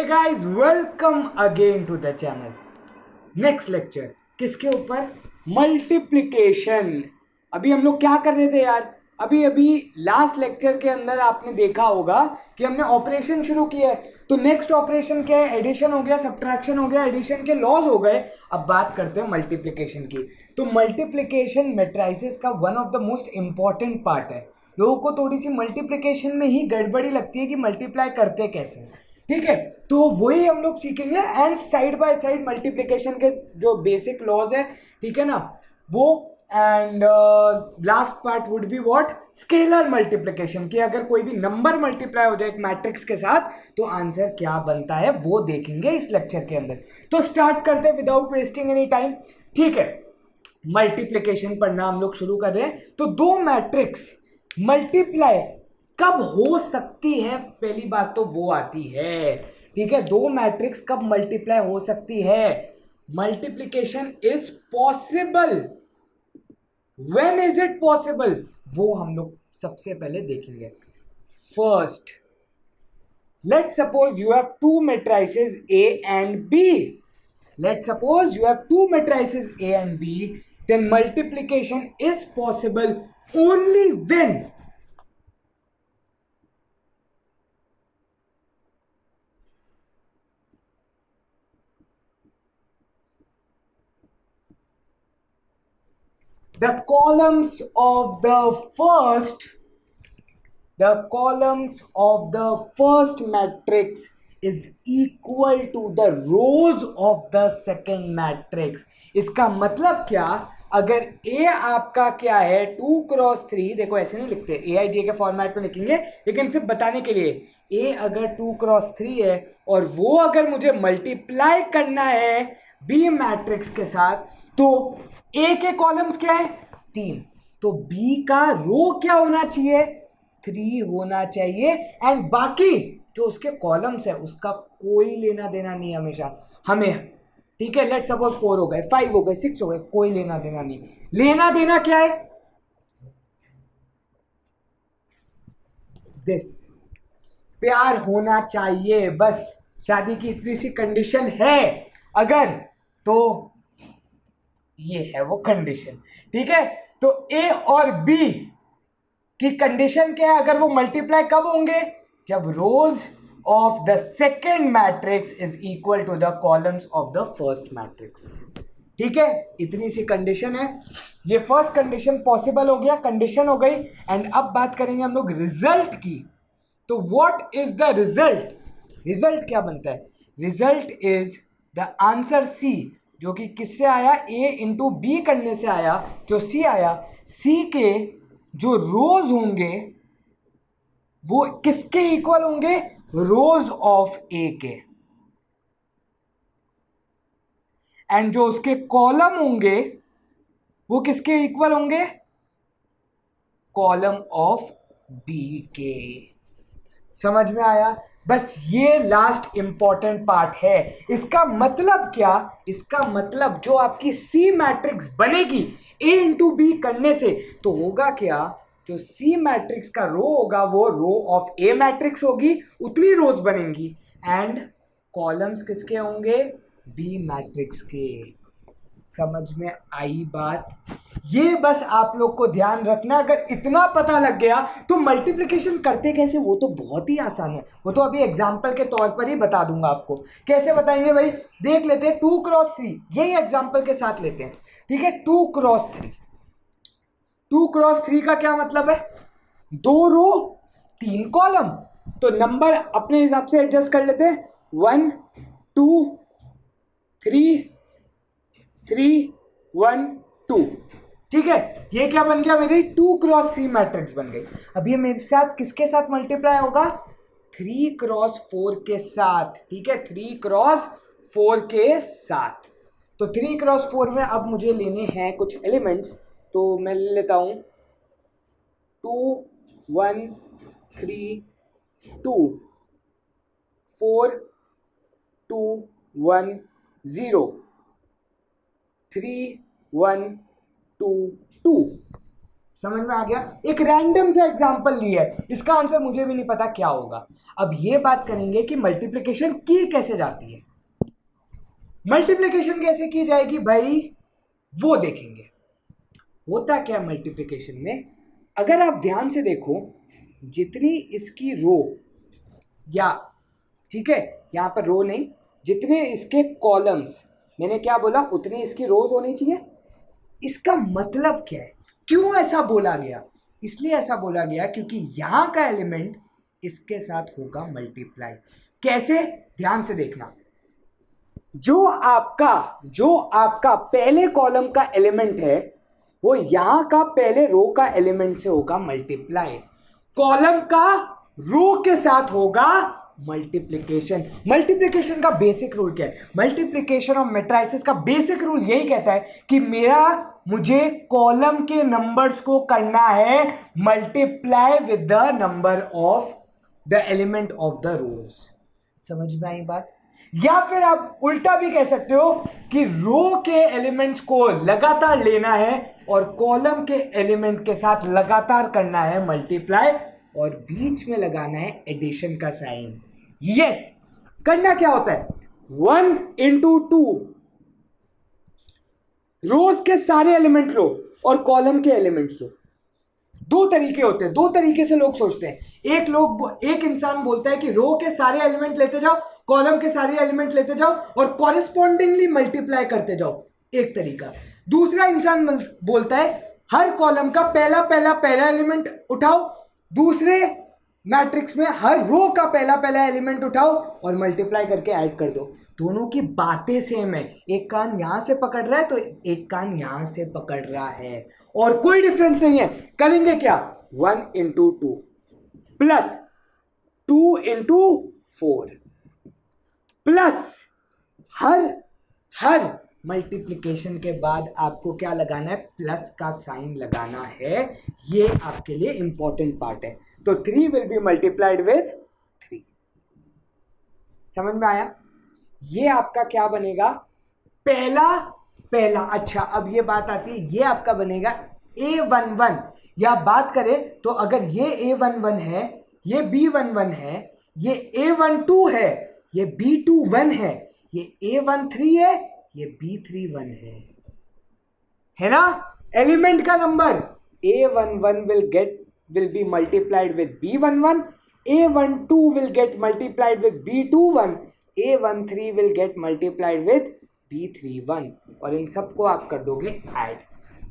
Hey guys, welcome again to the channel. Next lecture किसके ऊपर? Multiplication. अभी हम लोग क्या कर रहे थे यार? अभी लास्ट लेक्चर के अंदर आपने देखा होगा कि हमने ऑपरेशन शुरू किया है। तो नेक्स्ट ऑपरेशन क्या है? एडिशन हो गया, सब्ट्रैक्शन हो गया, एडिशन के लॉज हो गए। अब बात करते हैं मल्टीप्लिकेशन की। तो मल्टीप्लिकेशन मैट्रिसेस का one of the most important part है। लोगों को थोड़ी सी मल्टीप्लिकेशन में ही गड़बड़ी लगती है कि मल्टीप्लाई करते कैसे, ठीक है? तो वही हम लोग सीखेंगे and side by side multiplication के जो बेसिक लॉज है, ठीक है ना, वो। And last part would be what? Scalar multiplication, कि अगर कोई भी नंबर मल्टीप्लाई हो जाए एक मैट्रिक्स के साथ तो आंसर क्या बनता है वो देखेंगे इस लेक्चर के अंदर। तो स्टार्ट करते हैं विदाउट वेस्टिंग एनी टाइम, ठीक है? मल्टीप्लिकेशन पढ़ना हम लोग शुरू कर रहे हैं। तो दो मैट्रिक्स मल्टीप्लाई कब हो सकती है, पहली बात तो वो आती है, ठीक है? दो मैट्रिक्स कब मल्टीप्लाई हो सकती है? Multiplication is possible. When is it possible, वो हम लोग सबसे पहले देखेंगे। First, let's suppose you have two matrices A and B. Let's suppose you have two matrices A and B, then multiplication is possible only when the columns of the first matrix is equal to the rows of the second matrix. इसका मतलब क्या? अगर A आपका क्या है 2x3, देखो ऐसे नहीं लिखते, AIJ के फॉर्मेट में लिखेंगे, लेकिन सिर्फ बताने के लिए, A अगर 2x3 है और वो अगर मुझे मल्टीप्लाई करना है B मैट्रिक्स के साथ, तो A के कॉलम्स क्या है? 3, तो B का रो क्या होना चाहिए? 3 होना चाहिए। एंड बाकी जो उसके कॉलम्स है उसका कोई लेना देना नहीं हमेशा हमें, ठीक है? लेट्स सपोज 4 हो गए, 5 हो गए, 6 हो गए, कोई लेना देना नहीं। लेना देना क्या है? दिस, प्यार होना चाहिए, बस। शादी की इतनी सी कंडीशन है अगर, तो ये है वो कंडीशन, ठीक है? तो A और B की कंडीशन क्या है? अगर वो मल्टीप्लाई कब होंगे? जब rows of the second matrix is equal to the columns of the first matrix, ठीक है? इतनी सी कंडीशन है। ये फर्स्ट कंडीशन पॉसिबल हो गया, कंडीशन हो गई। एंड अब बात करेंगे हम लोग रिजल्ट की। तो what is the result? Result क्या बनता है? Result is the answer C, जो कि किससे आया? A इंटू बी करने से आया, जो C आया। C के जो रोज होंगे वो किसके इक्वल होंगे? रोज ऑफ A के। एंड जो उसके कॉलम होंगे वो किसके इक्वल होंगे? कॉलम ऑफ B के। समझ में आया? बस ये लास्ट इंपॉर्टेंट पार्ट है। इसका मतलब क्या? इसका मतलब जो आपकी C मैट्रिक्स बनेगी A इंटू बी करने से, तो होगा क्या? जो C मैट्रिक्स का रो होगा वो रो ऑफ A मैट्रिक्स होगी, उतनी रोज बनेंगी। एंड कॉलम्स किसके होंगे? B मैट्रिक्स के। समझ में आई बात? ये बस आप लोग को ध्यान रखना। अगर इतना पता लग गया तो मल्टीप्लिकेशन करते कैसे वो तो बहुत ही आसान है। वो तो अभी एग्जांपल के तौर पर ही बता दूंगा आपको। कैसे बताएंगे भाई? देख लेते हैं 2x3, यही एग्जांपल के साथ लेते हैं, ठीक है? 2x3, 2x3 का क्या मतलब है? 2 रो 3 कॉलम। तो नंबर अपने हिसाब से एडजस्ट कर लेते हैं, 1 2 3 3 1 2, ठीक है? ये क्या बन गया? मेरी 2x3 मैट्रिक्स बन गई। अब ये मेरे साथ किसके साथ मल्टीप्लाई होगा? 3x4 के साथ, ठीक है? 3x4 के साथ। तो 3x4 में अब मुझे लेने हैं कुछ एलिमेंट्स, तो मैं ले लेता हूं 2 1 3 2 4 2 1 0 3 1 2 2। समझ में आ गया? एक रैंडम सा एग्जांपल लिया है, इसका आंसर मुझे भी नहीं पता क्या होगा। अब ये बात करेंगे कि मल्टीप्लिकेशन की कैसे जाती है। मल्टीप्लिकेशन कैसे की जाएगी भाई, वो देखेंगे। होता क्या है मल्टीप्लिकेशन में, अगर आप ध्यान से देखो, जितनी इसकी रो, या ठीक है यहाँ पर रो नहीं, जितने इसके कॉलम्स, मैंने क्या बोला, उतनी इसकी रोज होनी चाहिए। इसका मतलब क्या है, क्यों ऐसा बोला गया? इसलिए ऐसा बोला गया क्योंकि यहां का एलिमेंट इसके साथ होगा मल्टीप्लाई। कैसे, ध्यान से देखना। जो आपका पहले कॉलम का एलिमेंट है वो यहां का पहले रो का एलिमेंट से होगा मल्टीप्लाई, कॉलम का रो के साथ होगा मल्टीप्लिकेशन। मल्टीप्लिकेशन का बेसिक रूल क्या है? मल्टीप्लिकेशन और मैट्रिसेस का बेसिक रूल यही कहता है कि मुझे कॉलम के नंबर्स को करना है multiply with the number of the element of the rows. समझ में आई बात? या फिर आप उल्टा भी कह सकते हो कि रो के एलिमेंट्स को लगातार लेना है और कॉलम के एलिमेंट के साथ लगातार करना है मल्टीप्लाई, और बीच में लगाना है एडिशन का साइन। यस, करना क्या होता है, 1 into 2, रोज के सारे एलिमेंट लो और कॉलम के एलिमेंट्स लो। दो तरीके होते हैं, दो तरीके से लोग सोचते हैं। एक इंसान बोलता है कि रो के सारे एलिमेंट लेते जाओ, कॉलम के सारे एलिमेंट लेते जाओ और कॉरेस्पॉन्डिंगली मल्टीप्लाई करते जाओ, एक तरीका। दूसरा इंसान बोलता है हर कॉलम का पहला एलिमेंट उठाओ, दूसरे मैट्रिक्स में हर रो का पहला एलिमेंट उठाओ और मल्टीप्लाई करके ऐड कर दो। दोनों की बातें सेम है, एक कान यहां से पकड़ रहा है तो एक कान यहां से पकड़ रहा है, और कोई डिफरेंस नहीं है। करेंगे क्या, 1 into 2 प्लस 2 into 4 प्लस हर मल्टीप्लिकेशन के बाद आपको क्या लगाना है, प्लस का साइन लगाना है। ये आपके लिए इंपॉर्टेंट पार्ट है। तो 3 विल बी मल्टीप्लाइड विद 3। समझ में आया? ये आपका क्या बनेगा, पहला। अच्छा, अब ये बात आती है, ये आपका बनेगा A11, या बात करें तो अगर ये A11 है, ये B11 है, ये A12 है, ये B21 है, ये A13 है, ये B31 है ना? एलिमेंट का number A11 will be multiplied with B11, A12 will get multiplied with B21, A13 will get multiplied with B31, और इन सबको आप कर दोगे ऐड।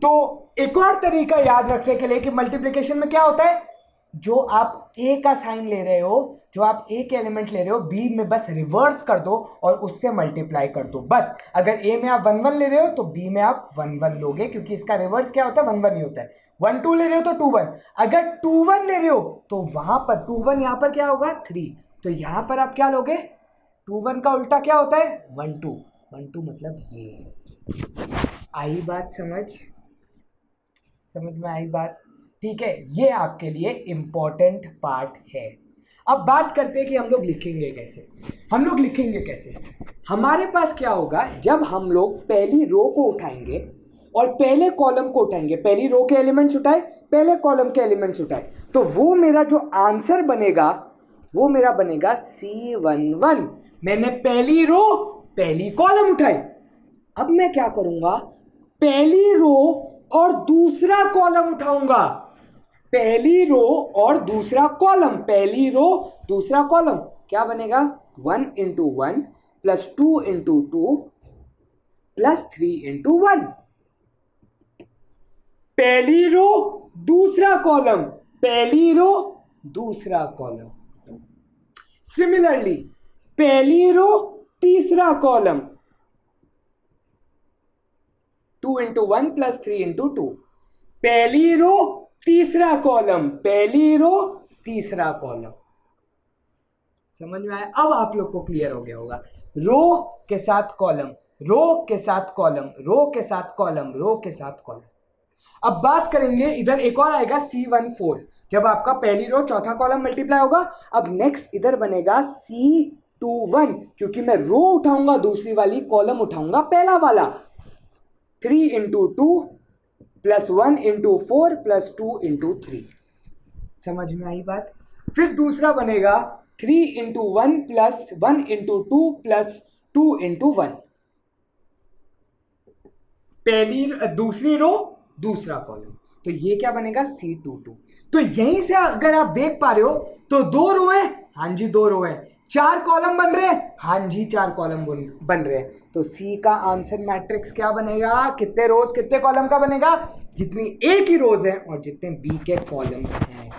तो एक और तरीका याद रखने के लिए कि मल्टीप्लिकेशन में क्या होता है, जो आप A का साइन ले रहे हो, जो आप A के एलिमेंट ले रहे हो, B में बस रिवर्स कर दो और उससे मल्टीप्लाई कर दो बस। अगर A में आप 1 1 ले रहे हो तो B में आप 1 1 लोगे, क्योंकि इसका रिवर्स क्या होता है, 1 1 ही होता है। 1 2 ले रहे हो तो 2 1, अगर 2 1 ले रहे हो तो वहां पर 2 1 यहां पर क्या होगा, 3, तो यहां पर आप क्या लोगे, 2 1 का उल्टा क्या होता है, 1 2, 1 2 मतलब ये। आई बात समझ में आई बात? ठीक है, ये आपके लिए इंपॉर्टेंट पार्ट है। अब बात करते हैं कि हम लोग लिखेंगे कैसे। हमारे पास क्या होगा, जब हम लोग पहली रो को उठाएंगे और पहले कॉलम को उठाएंगे, पहली रो के एलिमेंट्स उठाए, पहले कॉलम के एलिमेंट्स उठाए, तो वो मेरा जो आंसर बनेगा वो मेरा बनेगा C11। मैंने पहली रो पहली कॉलम उठाई। अब मैं क्या करूंगा, पहली रो और दूसरा कॉलम उठाऊंगा, पहली रो और दूसरा कॉलम, पहली रो दूसरा कॉलम, क्या बनेगा, 1 into 1 plus 2 into 2 plus 3 into 1। पहली रो दूसरा कॉलम, पहली रो दूसरा कॉलम। सिमिलरली पहली रो तीसरा कॉलम, 2 into 1 प्लस 3 into 2। पहली रो तीसरा कॉलम, पहली रो तीसरा कॉलम। समझ में आया? अब आप लोग को क्लियर हो गया होगा, रो के साथ कॉलम, रो के साथ कॉलम, रो के साथ कॉलम, रो के साथ कॉलम। अब बात करेंगे, इधर एक और आएगा C14, जब आपका पहली रो चौथा कॉलम मल्टीप्लाई होगा। अब नेक्स्ट इधर बनेगा C21, क्योंकि मैं रो उठाऊंगा दूसरी वाली, कॉलम उठाऊंगा पहला वाला। 3 into 2 plus 1 into 4 plus 2 into 3। समझ में आई बात? फिर दूसरा बनेगा 3 into 1 plus 1 into 2 plus 2 into 1। दूसरी रो दूसरा कॉलम, तो ये क्या बनेगा C22। तो यहीं से अगर आप देख पा रहे हो तो 2 रो है, हाँ जी 2 रो है, 4 कॉलम बन रहे हैं, हाँ जी 4 कॉलम बन रहे हैं। तो C का आंसर मैट्रिक्स क्या बनेगा? कितने रोज कितने कॉलम का बनेगा? जितनी A की रोज है और जितने B के कॉलम्स हैं।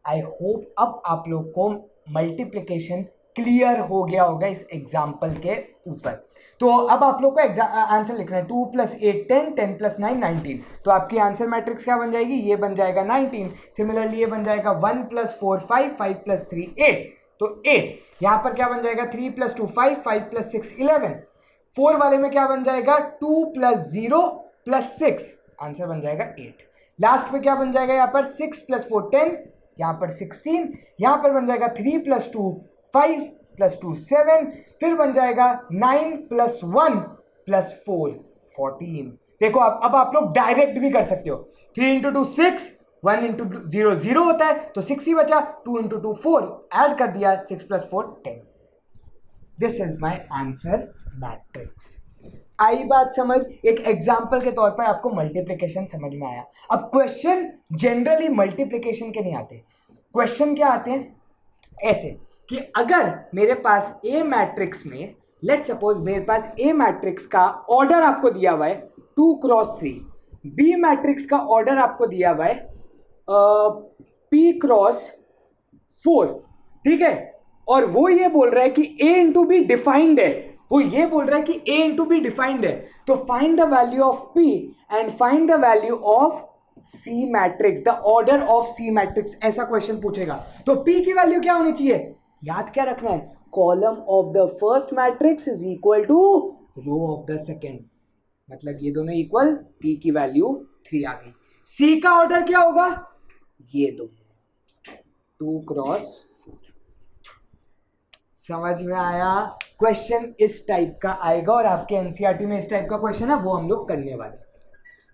आई होप अब आप लोग को मल्टीप्लिकेशन क्लियर हो गया होगा इस एग्जाम्पल के ऊपर। तो अब आप लोग को आंसर लिखना है 2 प्लस 8 10, 10 प्लस 9 19। तो आपकी आंसर मैट्रिक्स क्या बन जाएगी? ये बन जाएगा 19। सिमिलरली ये बन जाएगा 1 प्लस 4 5, 5 प्लस 3 8, तो 8। यहाँ पर क्या बन जाएगा? 3 प्लस 2 5, 5 प्लस 6 11। 4 वाले में क्या बन जाएगा? 2 प्लस 0 प्लस 6, आंसर बन जाएगा 8। लास्ट में क्या बन जाएगा? यहाँ पर 6 प्लस 4 10, यहाँ पर 16, यहाँ पर बन जाएगा 3 प्लस 2 5 प्लस 2 7, फिर बन जाएगा 9 प्लस 1 प्लस 4 14। देखो अब आप लोग डायरेक्ट भी कर सकते हो। 3 इंटू 2 6, 1 इंटू 0 0 होता है तो 6 ही बचा, 2 इंटू 2 4, ऐड कर दिया, 6 plus 4 10। This is my answer matrix. आई बात समझ? एक एग्जाम्पल के तौर पर आपको मल्टीप्लिकेशन समझ में आया। अब क्वेश्चन जनरली मल्टीप्लिकेशन के नहीं आते। क्वेश्चन क्या आते हैं? ऐसे कि अगर मेरे पास ए मैट्रिक्स में, लेट सपोज मेरे पास ए मैट्रिक्स का ऑर्डर आपको दिया हुआ है 2 क्रॉस 3, बी मैट्रिक्स का ऑर्डर आपको दिया हुआ है P क्रॉस 4, ठीक है, और वो ये बोल रहा है कि A इंटू बी डिफाइंड है, वो ये बोल रहा है कि A इंटू बी डिफाइंड है, तो find the value of P and find the value of C matrix, the order of C matrix, ऐसा क्वेश्चन पूछेगा। तो P की वैल्यू क्या होनी चाहिए? याद क्या रखना है? Column of the first matrix is equal to row of the second, मतलब ये दोनों इक्वल, P की वैल्यू 3 आ गई। C का ऑर्डर क्या होगा? ये दो 2 क्रॉस 4। समझ में आया? क्वेश्चन इस टाइप का आएगा और आपके एनसीईआरटी में इस टाइप का क्वेश्चन है वो हम लोग करने वाले।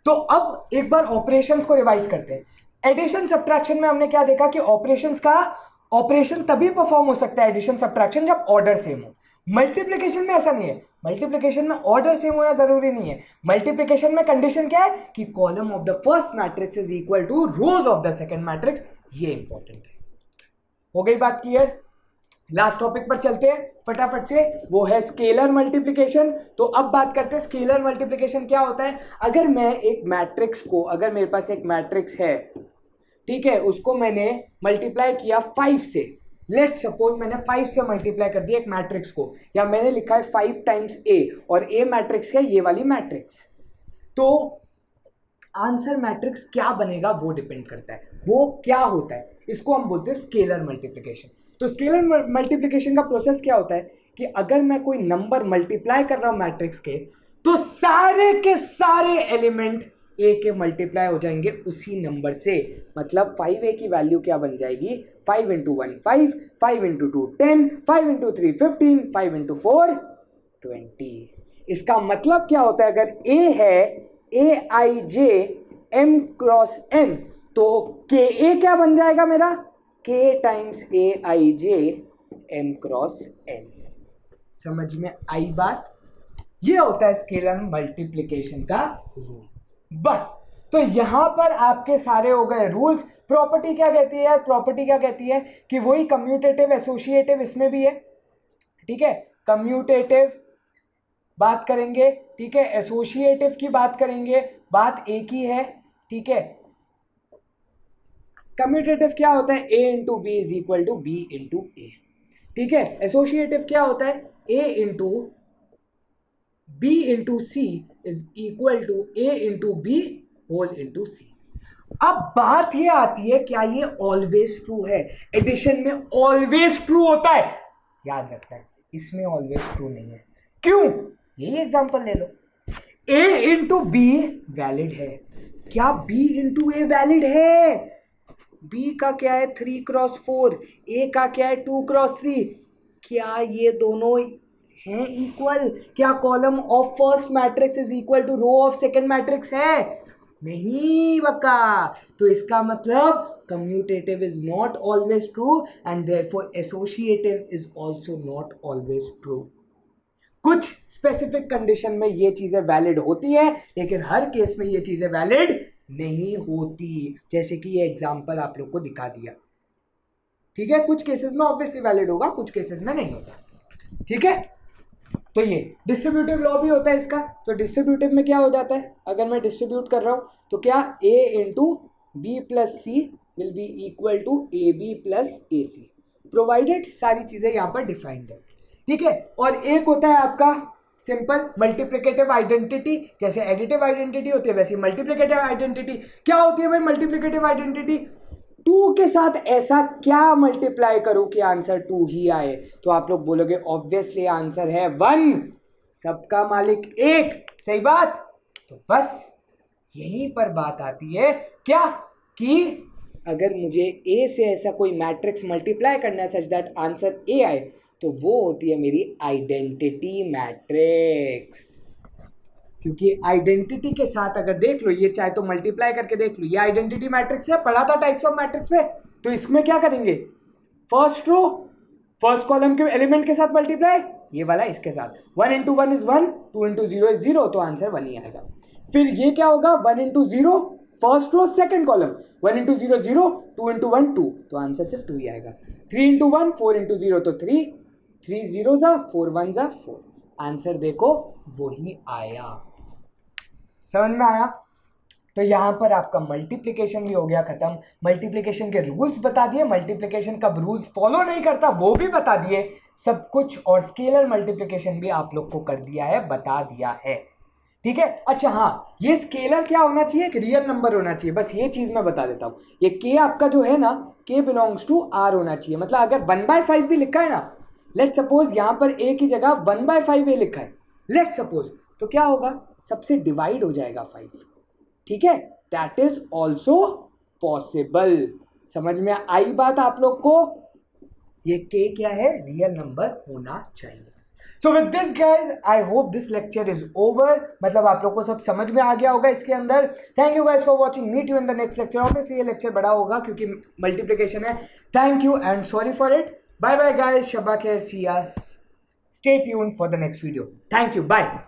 तो अब एक बार ऑपरेशंस को रिवाइज करते हैं। एडिशन सब्ट्रैक्शन में हमने क्या देखा कि ऑपरेशंस का ऑपरेशन तभी परफॉर्म हो सकता है एडिशन सब्ट्रैक्शन जब ऑर्डर सेम हो। मल्टीप्लिकेशन में ऐसा नहीं है। मल्टीप्लिकेशन में ऑर्डर सेम होना जरूरी नहीं है। मल्टीप्लिकेशन में कंडीशन क्या है कि column of the first matrix is equal to rows of the second matrix. ये इंपॉर्टेंट है। हो गई बात क्लियर? लास्ट टॉपिक पर चलते हैं फटाफट से, वो है स्केलर मल्टीप्लिकेशन। तो अब बात करते हैं स्केलर मल्टीप्लिकेशन क्या होता है। अगर मैं एक मैट्रिक्स को, अगर मेरे पास एक मैट्रिक्स है, ठीक है, उसको मैंने मल्टीप्लाई किया 5 से, लेट सपोज मैंने 5 से मल्टीप्लाई कर दिया एक मैट्रिक्स को, या मैंने लिखा है 5 टाइम्स A और A मैट्रिक्स है ये वाली मैट्रिक्स, तो आंसर मैट्रिक्स क्या बनेगा वो डिपेंड करता है। वो क्या होता है, इसको हम बोलते हैं स्केलर मल्टीप्लिकेशन। तो स्केलर मल्टीप्लिकेशन का प्रोसेस क्या होता है कि अगर मैं कोई नंबर मल्टीप्लाई कर रहा हूं मैट्रिक्स के, तो सारे के सारे एलिमेंट A के मल्टीप्लाई हो जाएंगे उसी नंबर से। मतलब 5A की वैल्यू क्या बन जाएगी? 5 इंटू 1 5, 5 इंटू 2 10, 5 इंटू 3 15, 5 इंटू 4 20। इसका मतलब क्या होता है, अगर A है Aij M क्रॉस N, तो KA क्या बन जाएगा मेरा? K times Aij M cross N। समझ में आई बात? ये होता है स्केलर मल्टीप्लिकेशन का रूल। बस, तो यहां पर आपके सारे हो गए रूल्स। प्रॉपर्टी क्या कहती है? प्रॉपर्टी क्या कहती है कि वही कम्यूटेटिव एसोसिएटिव इसमें भी है, ठीक है। कम्यूटेटिव बात करेंगे, ठीक है, एसोसिएटिव की बात करेंगे, बात एक ही है, ठीक है। कम्यूटेटिव क्या होता है? A into B is equal to B into A, ठीक है। एसोसिएटिव क्या होता है? A into B into C is equal to A into B whole into C. अब बात ये आती है, क्या ये ऑलवेज ट्रू है? एडिशन में ऑलवेज ट्रू होता है, याद रखना है, इसमें ऑलवेज ट्रू नहीं है। क्यों? यही एग्जांपल ले लो, A इंटू बी वैलिड है, क्या B इंटू ए वैलिड है? B का क्या है? 3 क्रॉस 4, A का क्या है? 2 क्रॉस 3। क्या ये दोनों हैं इक्वल? क्या column of first matrix is equal to row of second matrix है? नहीं बका। तो इसका मतलब commutative is not always true and therefore associative is also not always true. कुछ स्पेसिफिक कंडीशन में ये चीजें वैलिड होती है, लेकिन हर केस में ये चीजें वैलिड नहीं होती, जैसे कि ये एग्जांपल आप लोग को दिखा दिया। ठीक है, कुछ केसेस में ऑब्वियसली वैलिड होगा, कुछ केसेस में नहीं होता। ठीक है, तो ये डिस्ट्रीब्यूटिव लॉ भी होता है इसका। तो डिस्ट्रीब्यूटिव में क्या हो जाता है, अगर मैं डिस्ट्रीब्यूट कर रहा हूं तो क्या a into B plus C will be equal to A B plus A C, provided सारी चीजें यहाँ पर डिफाइंड है। ठीक है, और एक होता है आपका सिंपल मल्टीप्लिकेटिव आइडेंटिटी, जैसे एडिटिव आइडेंटिटी होती है वैसे मल्टीप्लिकेटिव आइडेंटिटी। क्या होती है भाई मल्टीप्लिकेटिव आइडेंटिटी? 2 के साथ ऐसा क्या मल्टीप्लाई करूं कि आंसर 2 ही आए? तो आप लोग बोलोगे ऑब्वियसली आंसर है 1, सबका मालिक 1। सही बात। तो बस यहीं पर बात आती है क्या, कि अगर मुझे ए से ऐसा कोई मैट्रिक्स मल्टीप्लाई करना है सच दैट आंसर ए आए, तो वो होती है मेरी आइडेंटिटी मैट्रिक्स। क्योंकि आइडेंटिटी के साथ अगर देख लो, ये चाहे तो मल्टीप्लाई करके देख लो, ये आइडेंटिटी मैट्रिक्स है, पढ़ा था टाइप्स ऑफ मैट्रिक्स में। तो इसमें क्या करेंगे, फर्स्ट रो फर्स्ट कॉलम के एलिमेंट के साथ मल्टीप्लाई, ये वाला इसके साथ, 1 इंटू 1 इज 1, 2 इंटू 0 इज 0, तो आंसर 1 ही आएगा। फिर ये क्या होगा, 1 into 0 first row second column, 1 into 0 0, 2 into 1 2, तो आंसर सिर्फ 2 ही आएगा। 3 इंटू 1 4 इंटू 0 तो 3, 3 0 जा 4 1 जा 4, आंसर देखो वही आया। समझ में आया? तो यहां पर आपका मल्टीप्लिकेशन भी हो गया खत्म। मल्टीप्लिकेशन के रूल्स बता दिए, मल्टीप्लिकेशन कब रूल्स फॉलो नहीं करता वो भी बता दिए, सब कुछ। और स्केलर मल्टीप्लिकेशन भी आप लोग को कर दिया है, बता दिया है। ठीक है, अच्छा हाँ, ये स्केलर क्या होना चाहिए, एक रियल नंबर होना चाहिए, बस ये चीज मैं बता देता हूं। ये k आपका जो है ना, k बिलोंग्स टू r होना चाहिए। मतलब अगर 1/5 भी लिखा है ना, लेट सपोज यहां पर a की जगह 1/5 a लिखा है, लेट सपोज, तो क्या होगा, सबसे डिवाइड हो जाएगा 5। ठीक है, दैट इज ऑल्सो पॉसिबल। समझ में आई बात आप लोग को? ये k क्या है, रियल नंबर होना चाहिए। So with this guys I hope this lecture is over. मतलब आप लोग को सब समझ में आ गया होगा इसके अंदर। Thank you guys for watching, meet you in the next lecture. Obviously ये लेक्चर बड़ा होगा क्योंकि मल्टीप्लिकेशन है। Thank you and sorry for it. Bye bye guys, शबा खैर, see ya, stay tuned for the next video. Thank you, bye.